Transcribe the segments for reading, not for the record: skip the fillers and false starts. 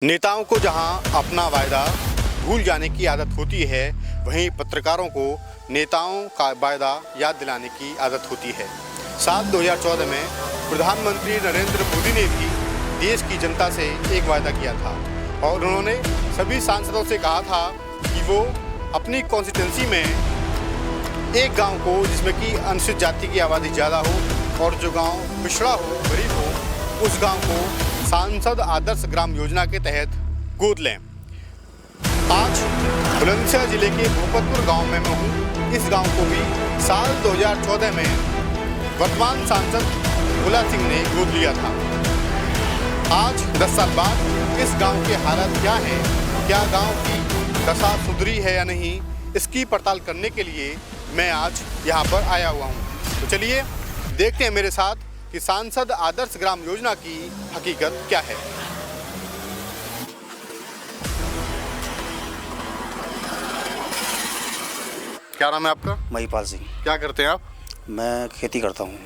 नेताओं को जहां अपना वायदा भूल जाने की आदत होती है, वहीं पत्रकारों को नेताओं का वायदा याद दिलाने की आदत होती है। साल 2014 में प्रधानमंत्री नरेंद्र मोदी ने भी देश की जनता से एक वायदा किया था और उन्होंने सभी सांसदों से कहा था कि वो अपनी कॉन्स्टिट्यूंसी में एक गांव को, जिसमें कि अनुसूचित जाति की आबादी ज़्यादा हो और जो गांव पिछड़ा हो, गरीब हो, उस गांव को सांसद आदर्श ग्राम योजना के तहत गोद लें। आज बुलंदशहर जिले के भूपतपुर गांव में मैं हूँ। इस गांव को भी साल 2014 में वर्तमान सांसद भोला सिंह ने गोद लिया था। आज 10 साल बाद इस गांव की हालत क्या है, क्या गांव की दशा सुधरी है या नहीं, इसकी पड़ताल करने के लिए मैं आज यहाँ पर आया हुआ हूँ। तो चलिए देखते हैं मेरे साथ कि सांसद आदर्श ग्राम योजना की हकीकत क्या है। क्या नाम है आपका? महिपाल सिंह। क्या करते हैं आप? मैं खेती करता हूँ।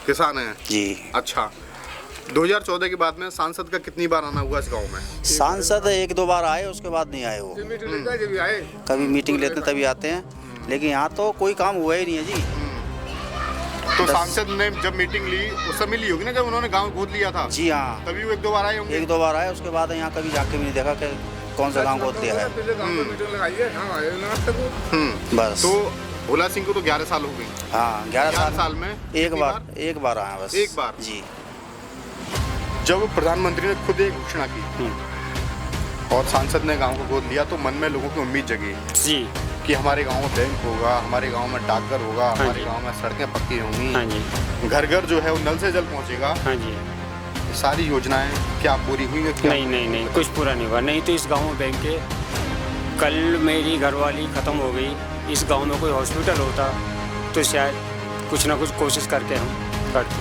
किसान हैं जी। अच्छा, 2014 के बाद में सांसद का कितनी बार आना हुआ इस गांव में? सांसद 1-2 बार आए, उसके बाद नहीं आए वो। कभी मीटिंग लेते हैं तभी आते हैं, लेकिन यहाँ तो कोई काम हुआ ही नहीं है जी। तो सांसद ने जब मीटिंग ली उस समय ली होगी ना, जब उन्होंने गांव गोद लिया था? जी हाँ, तभी वो 1-2 बार आए होंगे। 1-2 बार आए, उसके बाद यहाँ कभी जाके भी नहीं देखा कि कौन सा गाँव गोद लिया है। बस। तो भोला सिंह को तो 11 साल हो गई। हाँ, 11 साल में एक बार आया बस। एक बार जी। जब प्रधानमंत्री ने खुद एक घोषणा की और सांसद ने गांव को गोद लिया, तो मन में लोगों की उम्मीद जगी जी कि हमारे गांव में बैंक होगा, हमारे गांव में डाकघर होगा, हमारे गांव में सड़कें पक्की होंगी, हाँ जी, घर घर जो है वो नल से जल पहुंचेगा। हाँ जी। सारी योजनाएं क्या पूरी हुई है? क्या नहीं, कुछ पूरा नहीं हुआ। नहीं तो इस गांव में बैंक के, कल मेरी घरवाली ख़त्म हो गई। इस गांव में कोई हॉस्पिटल होता तो शायद कुछ ना कुछ कोशिश करके हम करते।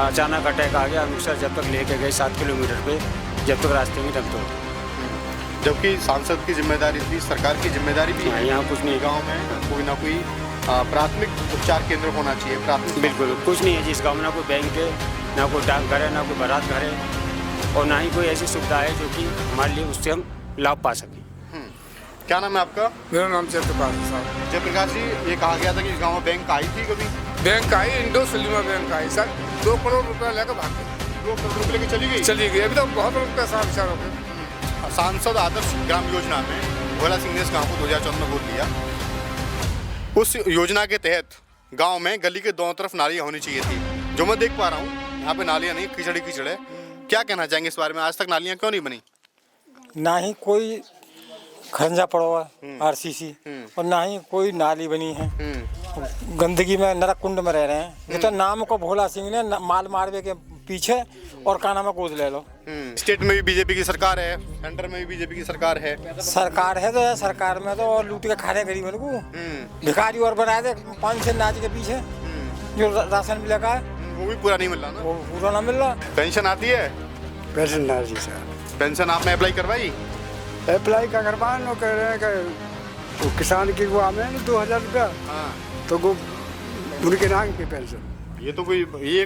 अचानक अटैक आ गया, अमृतसर जब तक लेके गए 7 किलोमीटर पे, जब तक रास्ते में दम तोड़। जबकि सांसद की जिम्मेदारी थी, सरकार की जिम्मेदारी भी है। यहाँ कुछ नहीं। गांव में कोई ना कोई प्राथमिक उपचार केंद्र होना चाहिए। प्राथमिक बिल्कुल कुछ नहीं है जिस गाँव में, ना कोई बैंक है, ना कोई डाकघर है, ना कोई बारात घर है, और ना ही कोई ऐसी सुविधा है जो कि हमारे लिए उससे हम लाभ पा सकें। क्या नाम है आपका? मेरा नाम जयप्रकाश साहब। जयप्रकाश जी, ये कहा गया था कि इस गाँव में बैंक आई थी कभी? बैंक आई, इंडो सलीमा बैंक आई सर, 2 करोड़ रुपया लेकर भाग गई। 2 करोड़ रुपये लेकर चली गई। अभी तो बहुत पैसा विचार हो गया। सांसद आदर्श ग्राम योजना में भोला सिंह ने इस गाँव को 2014 में गोद लिया। उस योजना के तहत गांव में गली के दोनों तरफ नालियां होनी चाहिए थी। जो मैं देख पा रहा हूँ, यहाँ पे नालियां नहीं, कीचड़ है। क्या कहना चाहेंगे इस बारे में? आज तक नालियां क्यों नहीं बनी? ना ही कोई खंजा पड़ा हुआ आरसीसी, और ना ही कोई नाली बनी है। गंदगी में, नरक कुंड में रह रहे हैं। ये तो नाम को भोला सिंह ने माल मारवे के पीछे और काना में गोद ले लो। स्टेट में भी बीजेपी की सरकार है, सेंटर में भी बीजेपी की सरकार है। सरकार है तो सरकार में तो और लूट के खा रहे गरीबों को। भिखारी और बनाए थे 5 से नाच के पीछे, जो राशन भी लगा है वो भी पूरा नहीं मिल रहा ना। वो पूरा ना मिल रहा। पेंशन आती है? पेंशन ना जी सर। पेंशन आपने अप्लाई करवाई? अप्लाई का करवा नो, कह रहे हैं कि वो किसान की वो हमें 2000 रुपया, तो वो उनके नाम की पेंशन। ये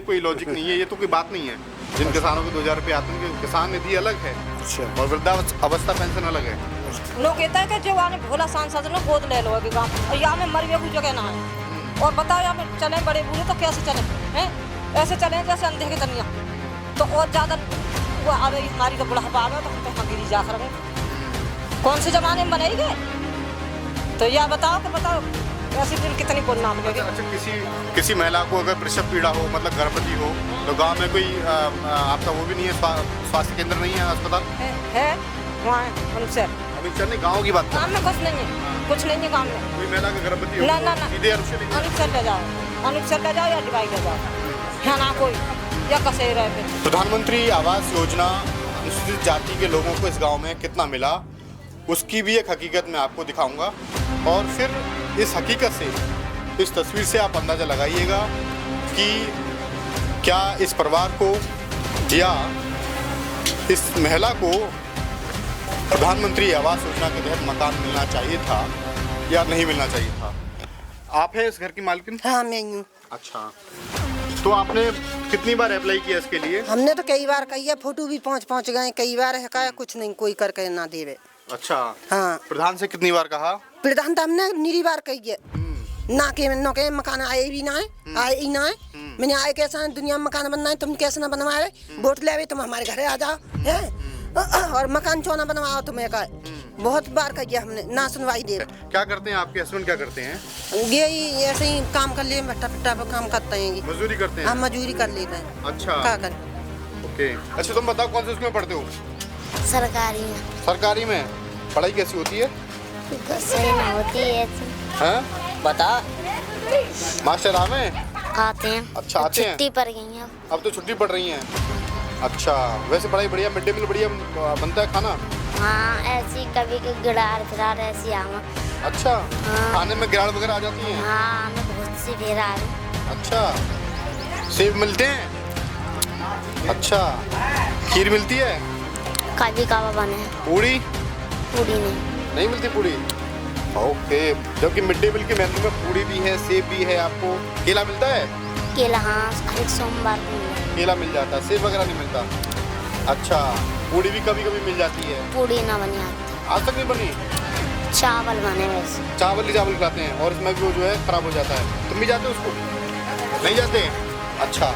कोई लॉजिक नहीं है, ये तो कोई बात नहीं है। जिन किसानों को 2000 रुपये आते हैं, किसान निधि अलग है। अच्छा। और वृद्धावस्था पेंशन अलग है। लोग कहता है कि जो आने भोला सांसद ने गोद ले लो अभी गाँव, और यहाँ में मर भी जगह ना है। और बताओ यहाँ में चले बड़े बूढ़े तो कैसे चले हैं? ऐसे चले जैसे अंधे की दुनिया। तो और ज़्यादा वो अरे हमारी तो बुढ़ापा आ गया तो हम तो यहाँ गिरी जा कर गए। कौन से ज़माने में बनाई गए? तो यह बताओ ऐसी दिन कितनी बोलना मिलेगी। अच्छा, किसी महिला को अगर प्रसव पीड़ा हो, मतलब गर्भवती हो, तो गांव में कोई आपका वो भी नहीं है, स्वास्थ्य केंद्र नहीं है, अस्पताल है वहाँ अनुसार। अभी चलने गाँव की बात। गाँव में कुछ नहीं है गाँव में। कोई महिला का गर्भवती हो ना सीधे अनुसार ले जाओ या डिवाइड ले जाओ, है ना कोई या कसे रहे। प्रधानमंत्री आवास योजना अनुसूचित जाति के लोगों को इस गाँव में कितना मिला, उसकी भी एक हकीकत मैं आपको दिखाऊंगा। और फिर इस हकीकत से, इस तस्वीर से आप अंदाज़ा लगाइएगा कि क्या इस परिवार को या इस महिला को प्रधानमंत्री आवास योजना के तहत मकान मिलना चाहिए था या नहीं मिलना चाहिए था। आप हैं इस घर की मालकिन? हाँ, मैं हूँ। अच्छा, तो आपने कितनी बार अप्लाई किया इसके लिए? हमने तो कई बार कही है, फोटो भी पहुँच गए कई बार है, का कुछ नहीं कोई करके ना देवे। अच्छा, हाँ, प्रधान से कितनी बार कहा? प्रधान तो हमने निरी बार कही है, ना के मकान आए भी ना है, आए ही ना है। मैंने आए कैसा है, दुनिया में मकान बनना है, तुम कैसे ना बनवाए, वोट ले तुम हमारे घर आ जाओ है, और मकान चौना बनवाओ तुम्हें का। बहुत बार कही हमने, ना सुनवाई दे। क्या करते हैं आपके हस्बैंड, क्या करते हैं? ये ऐसे ही काम कर लिए, भट्टा पिट्टा पे काम करते हैं, मजदूरी करते हैं? हम मजदूरी कर लेते हैं। अच्छा, क्या करें। ओके। अच्छा, तुम बताओ कौन से स्कूल में पढ़ते हो? सरकारी में। सरकारी में पढ़ाई कैसी होती है? सही ना होती है। हैं? बता। मास्टर आवे? आते हैं। अच्छा, आते हैं। छुट्टी पड़ गई है अब तो छुट्टी पड़ रही है। अच्छा, वैसे पढ़ाई बढ़िया, मिड डे मील बढ़िया बनता है खाना? हाँ, ऐसी कभी गिरार फिरार ऐसी आवा। अच्छा, हाँ। खाने में गिराड़ वगैरह आ जाती हैं? हाँ, हमें बहुत सी गिरार। अच्छा, सेब मिलते हैं? अच्छा, खीर मिलती है? कभी कवा बने। पूड़ी? पूरी नहीं मिलती पूड़ी। ओके, जबकि मिड डे मील के मेन्यू में पूड़ी भी है, सेब भी है। आपको केला मिलता है? केला हाँ, हर सोमवार को मिला। केला मिल जाता है, सेब वगैरह नहीं मिलता। अच्छा, पूड़ी भी कभी कभी मिल जाती है? पूरी ना बनी आती। आज तक नहीं बनी? चावल बने वैसे। चावल खिलाते हैं और इसमें भी वो जो है खराब हो जाता है। तुम भी जाते हो उसको? नहीं जाते? अच्छा,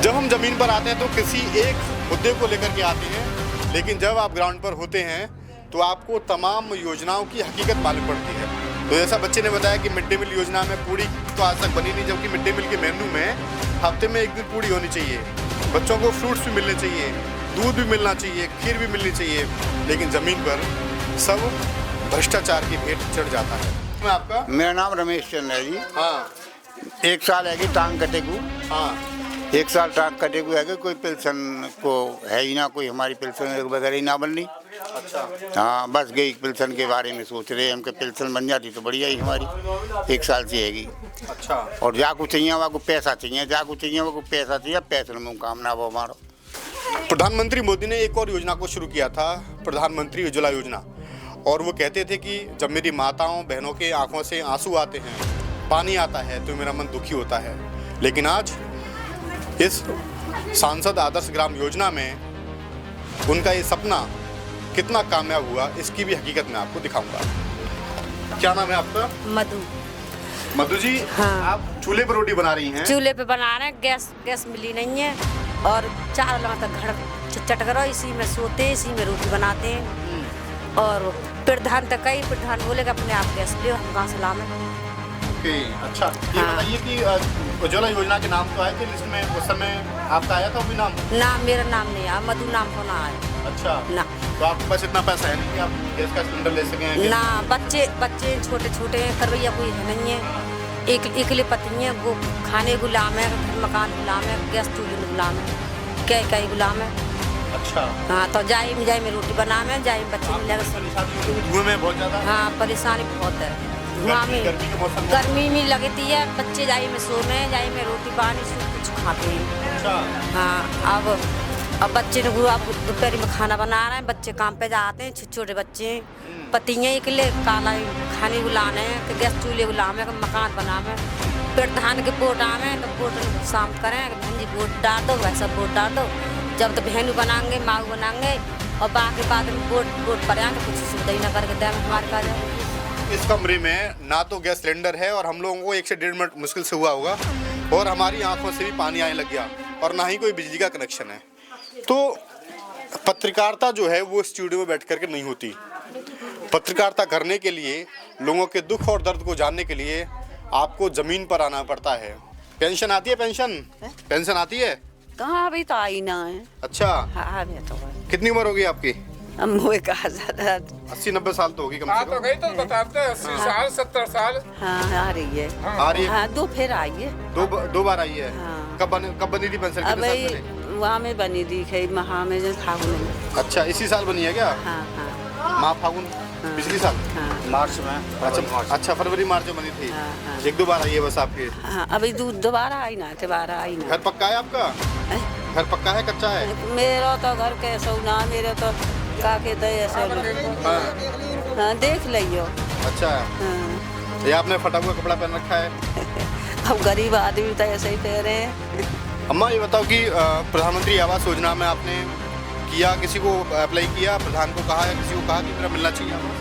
जब हम जमीन पर आते हैं तो किसी एक मुद्दे को लेकर के आते हैं, लेकिन जब आप ग्राउंड पर होते हैं तो आपको तमाम योजनाओं की हकीकत मालूम पड़ती है। तो जैसा बच्चे ने बताया कि मिड डे मील योजना में पूड़ी तो आज तक बनी नहीं, जबकि मिड डे मील के मेन्यू में हफ्ते में एक दिन पूड़ी होनी चाहिए, बच्चों को फ्रूट्स भी मिलने चाहिए, दूध भी मिलना चाहिए, खीर भी मिलनी चाहिए, लेकिन ज़मीन पर सब भ्रष्टाचार की भेंट चढ़ जाता है। मैं आपका? मेरा नाम रमेश चंद्र है जी। हाँ। 1 साल है कि टांग कटेगू। हाँ। 1 साल टांग कटेगू है कि कोई पेंशन को है ही ना, कोई हमारी पेंशन वगैरह ही ना बन रही। अच्छा। हाँ, बस गई पेंशन के बारे में सोच रहे हैं, हमको पेंशन बन जाती तो बढ़िया ही हमारी। 1 साल से हैगी। अच्छा। और जा कुछ चाहिए वहाँ को पैसा चाहिए, जा कुछ चाहिए वहाँ को पैसा चाहिए, पैसे में काम ना वो हमारा। प्रधानमंत्री मोदी ने एक और योजना को शुरू किया था, प्रधानमंत्री उज्ज्वला योजना, और वो कहते थे कि जब मेरी माताओं बहनों के आंखों से आंसू आते हैं, पानी आता है, तो मेरा मन दुखी होता है। लेकिन आज इस सांसद आदर्श ग्राम योजना में उनका ये सपना कितना कामयाब हुआ, इसकी भी हकीकत मैं आपको दिखाऊंगा। क्या नाम है आपका? मधु। मधु जी, हाँ। आप चूल्हे पर रोटी बना रही हैं? चूल्हे पे बना रहे हैं, गैस मिली नहीं है, और 4 लगा तक घर चट करो, इसी में सोते हैं, इसी में रोटी बनाते हैं। और प्रधान तक कई प्रधान बोलेगा अपने आप गैस लियो, हम कहाँ से लावे। ओके, अच्छा, ये हाँ। बताइए कि उज्ज्वला योजना के नाम तो आए थे लिस्ट में, उस समय आपका आया था वो भी नाम? ना, मेरा नाम नहीं आया, मधु नाम को ना आया। अच्छा ना। तो आपके पास इतना पैसा है नहीं कि आप गैस का सिलेंडर ले सकें? ना, बच्चे छोटे छोटे हैं, करवैया कोई है नहीं है, एकले पति हैं, वो खाने गुलाम है, घर मकान गुलाम है, गैस चूल्हे गुलाम है, कई गुलाम है। अच्छा। हाँ, तो जाए में रोटी बनावे, जाए बच्चे मिलेगा। धुएं में बहुत ज़्यादा? हाँ, परेशानी बहुत है धुआं में। गर्मी के मौसम में? गर्मी में लगती है, बच्चे जाए में सोने, जाए में रोटी पानी सब कुछ खाते हैं। अच्छा। हाँ, अब बच्चे ने अब दोपहर में खाना बना रहे हैं, बच्चे काम पे जाते हैं, छोटे छोटे बच्चे, पतियाँ एकले काला खाने गुलाने हैं, कि गैस चूल्हे गुलाम है, मकान बनावे, प्रधान के वोट आवे तो वोट शाम करें, बहन जी वोट डाल दो, वैसा वोट डाल दो, जब तो बहनू बनाएंगे, माऊ बनाएंगे, और बाकी बाद में वोट पर आएंगे, कुछ सुविधा ही ना करके दें हमारे पास। इस कमरे में ना तो गैस सिलेंडर है, और हम लोगों को 1 से 1.5 मिनट मुश्किल से हुआ होगा, और हमारी आंखों से भी पानी आने लग गया, और ना ही कोई बिजली का कनेक्शन है। तो पत्रकारिता जो है वो स्टूडियो में बैठ करके नहीं होती। पत्रकारिता करने के लिए, लोगों के दुख और दर्द को जानने के लिए आपको ज़मीन पर आना पड़ता है। पेंशन आती है? पेंशन आती है? कहाँ, अभी तो आई ना है। अच्छा। हाँ, अभी तो कितनी उम्र होगी आपकी? हम हुए कहा ज़्यादा 80-90 साल तो होगी कम से कम। तो गई तो बताते हैं 80 साल 70 साल। हाँ, आ रही है। आ रही है? हाँ, 2 फेर आई है। दो बार आई है? हाँ। कब बनी थी पेंशन? कितने साल पहले? वहाँ में बनी थी, कई महा में जो फागुन में। अच्छा, इसी साल बनी है क्या? हाँ हाँ। माह फागुन? पिछली साल? हाँ। मार्च में। अच्छा, फरवरी मार्च में बनी थी। हाँ, हाँ। 1-2 बार आई है बस आपके? हाँ, अभी दोबारा आई ना, दोबारा आई ना। घर पक्का है आपका? घर पक्का है, कच्चा है? मेरा तो घर कैसा ना, मेरा तो का के दे ऐसा। हाँ, देख लियो। अच्छा। हाँ। ये आपने फटा हुआ कपड़ा पहन रखा है? अब गरीब आदमी तो ऐसे ही कह रहे हैं। अम्मा ये बताओ कि प्रधानमंत्री आवास योजना में आपने किया, किसी को अप्लाई किया, प्रधान को कहा या किसी को कहा कि मेरा मिलना चाहिए आवास?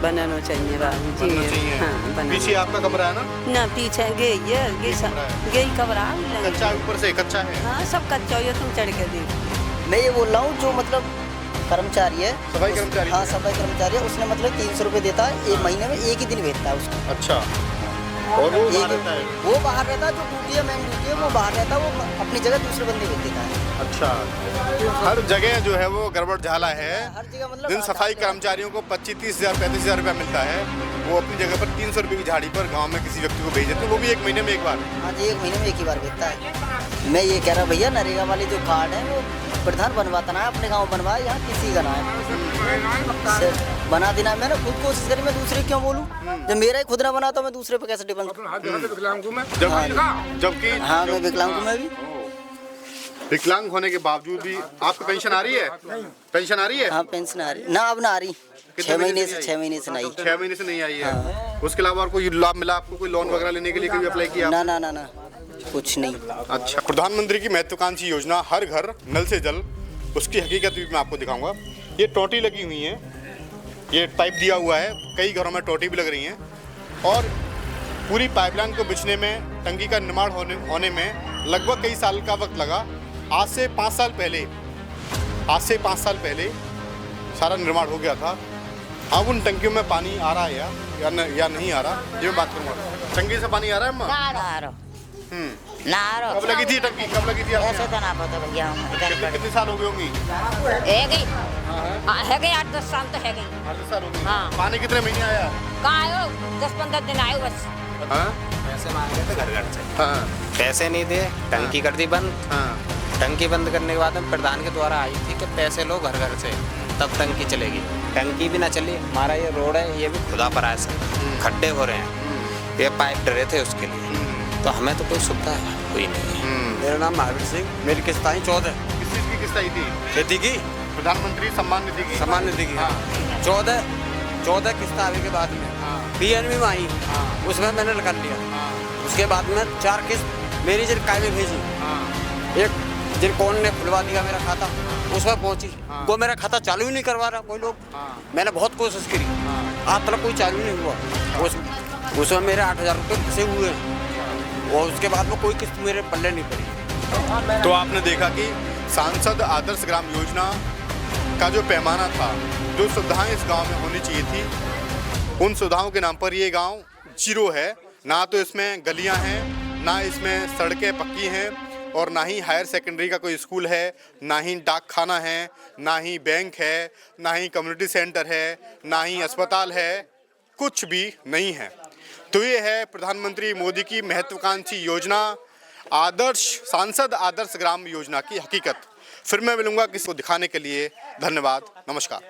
बनाना चाहिए बाबू बनना चाहिए। हाँ, बनाना। पीछे आपका कमरा है ना? ना पीछे गई है, गई कमरा कच्चा है, ऊपर से कच्चा है? हाँ सब कच्चा है, तुम चढ़ के देखो। मैं ये बोल रहा हूँ जो मतलब कर्मचारी है, सफाई कर्मचारी, हाँ सफाई कर्मचारी है, उसने मतलब 300 रुपये देता है, एक महीने में एक ही दिन भेजता है उसको। अच्छा, और वो बाहर रहता है? वो बाहर रहता है, जो ड्यूटी है मेन ड्यूटी है वो बाहर रहता है, वो अपनी जगह दूसरे बंदे भेज देता है। अच्छा, हर जगह जो है वो गड़बड़ झाला है। हर जगह मतलब जिन सफाई कर्मचारियों को 25-30 हज़ार 35 हज़ार रुपया मिलता है, वो अपनी जगह पर 300 रुपये की झाड़ी पर गांव में किसी व्यक्ति को भेज देते हैं, वो भी एक महीने में एक बार। हाँ जी, एक महीने में एक ही बार भेजता है। मैं ये कह रहा भैया, नरेगा वाले जो कार्ड है वो प्रधान बनवाता ना है, अपने गाँव बनवाए, यहाँ किसी का ना है बना देना। मैंने खुद कोशिश करी, मैं दूसरे क्यों बोलूँ? जब मेरा ही खुद ना बना तो मैं दूसरे पे कैसे डिपेंड? जबकि हाँ मैं विकलांग हूँ। मैं भी विकलांग होने के बावजूद भी आपको पेंशन आ रही है? पेंशन आ रही है? हाँ पेंशन आ रही ना, अब ना आ रही। 6 महीने से 6 महीने से नहीं। 6 महीने से नहीं आई है। उसके अलावा और कोई लाभ मिला आपको? कोई लोन वगैरह लेने के लिए कभी अप्लाई किया? ना ना ना ना, कुछ नहीं। अच्छा, प्रधानमंत्री की महत्वाकांक्षी योजना हर घर नल से जल, उसकी हकीकत भी मैं आपको दिखाऊंगा। ये टोटी लगी हुई है, ये पाइप दिया हुआ है, कई घरों में टोटी भी लग रही हैं, और पूरी पाइपलाइन को बिछने में, टंकी का निर्माण होने में लगभग कई साल का वक्त लगा। आज से 5 साल पहले सारा निर्माण हो गया था। अब उन टंकियों में पानी आ रहा है या नहीं आ रहा, ये मैं बात करूँगा। टंकी से पानी आ रहा है अम्मा? कब लगी थी टंकी, कब लगी थी? ऐसे तो ना पता भैया, कितने साल हो गए होंगी? है गई 8-10 साल तो है गई। 8-10 साल हो गए। हाँ। पानी कितने महीने आया? कहाँ आयो, 10-15 दिन आयो बस। पैसे मांगे थे घर घर से, हाँ। पैसे नहीं दिए, टंकी कर दी बंद। हाँ। टंकी बंद करने के बाद में प्रधान के द्वारा आई थी कि पैसे लो घर घर से, तब टंकी चलेगी। टंकी भी ना चली। हमारा ये रोड है, ये भी खुदा पर आया से खड्डे हो रहे हैं, ये पाइप डरे थे उसके लिए, तो हमें तो कोई सुविधा हुई नहीं है। मेरा नाम महावीर सिंह, मेरी किस्त आई 14। किस चीज़ की किस्त आई थी? खेती की, प्रधानमंत्री सम्मान निधि की। सम्मान निधि की, हाँ। 14 किस्त आने के बाद में PNB में आई, उसमें मैंने निकाल लिया। उसके बाद में 4 किस्त मेरी जिन काय में भेजी, एक जिन कौन ने खुलवा दिया मेरा खाता, उसमें पहुंची, वो मेरा खाता चालू ही नहीं करवा रहा कोई लोग। मैंने बहुत कोशिश करी, आज तक कोई चालू नहीं हुआ। उसमें मेरे 8,000 रुपये फंसे हुए हैं, और उसके बाद में कोई किस्त मेरे पल्ले नहीं पड़ी। तो आपने देखा कि सांसद आदर्श ग्राम योजना का जो पैमाना था, जो सुविधाएं इस गांव में होनी चाहिए थी, उन सुविधाओं के नाम पर ये गांव जीरो है। ना तो इसमें गलियां हैं, ना इसमें सड़कें पक्की हैं, और ना ही हायर सेकेंडरी का कोई स्कूल है, ना ही डाक खाना है, ना ही बैंक है, ना ही कम्युनिटी सेंटर है, ना ही अस्पताल है, कुछ भी नहीं है। तो ये है प्रधानमंत्री मोदी की महत्वाकांक्षी योजना सांसद आदर्श ग्राम योजना की हकीकत। फिर मैं मिलूंगा किसी को दिखाने के लिए। धन्यवाद, नमस्कार।